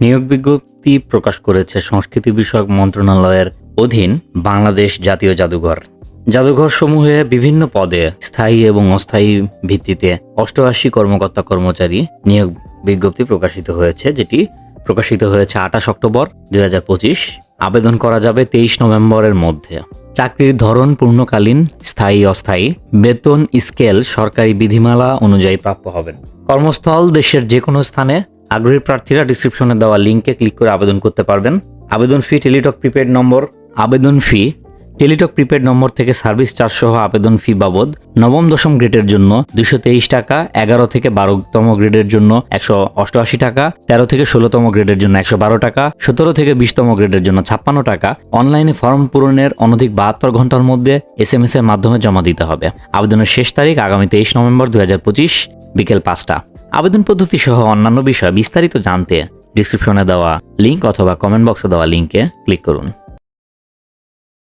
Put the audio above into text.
নিয়োগ বিজ্ঞপ্তি প্রকাশ করেছে সংস্কৃতি বিষয়ক মন্ত্রণালয়ের অধীন বাংলাদেশ জাতীয় জাদুঘর। জাদুঘরসমূহে বিভিন্ন পদে স্থায়ী এবং অস্থায়ী ভিত্তিতে 88 কর্মকর্তা কর্মচারী নিয়োগ বিজ্ঞপ্তি প্রকাশিত হয়েছে, যেটি প্রকাশিত হয়েছে 28 অক্টোবর 2025। আবেদন করা যাবে 23 নভেম্বরের মধ্যে। চাকরির ধরন পূর্ণকালীন, স্থায়ী, অস্থায়ী। বেতন স্কেল সরকারি বিধিমালা অনুযায়ী প্রাপ্য হবেন। কর্মস্থল দেশের যে কোনো স্থানে। আগ্রহী প্রার্থীরা ডিসক্রিপশনে দেওয়া লিঙ্কে ক্লিক করে আবেদন করতে পারবেন। আবেদন ফি টেলিটক প্রিপেড নম্বর থেকে সার্ভিস চার্জ সহ আবেদন ফি বাবদ নবম দশম গ্রেডের জন্য 223 টাকা, 11 থেকে 12তম গ্রেডের জন্য 188 টাকা, 13 থেকে 16তম গ্রেডের জন্য 112 টাকা, 17 থেকে 20তম গ্রেডের জন্য 56 টাকা। অনলাইনে ফর্ম পূরণের অনধিক 72 ঘন্টার মধ্যে SMS এর মাধ্যমে জমা দিতে হবে। আবেদনের শেষ তারিখ আগামী 23 নভেম্বর 2025 বিকেল 5টা। আবেদন পদ্ধতি সহ অন্যান্য বিষয় বিস্তারিত জানতে ডিসক্রিপশনে দেওয়া লিঙ্ক অথবা কমেন্ট বক্সে দেওয়া লিঙ্কে ক্লিক করুন।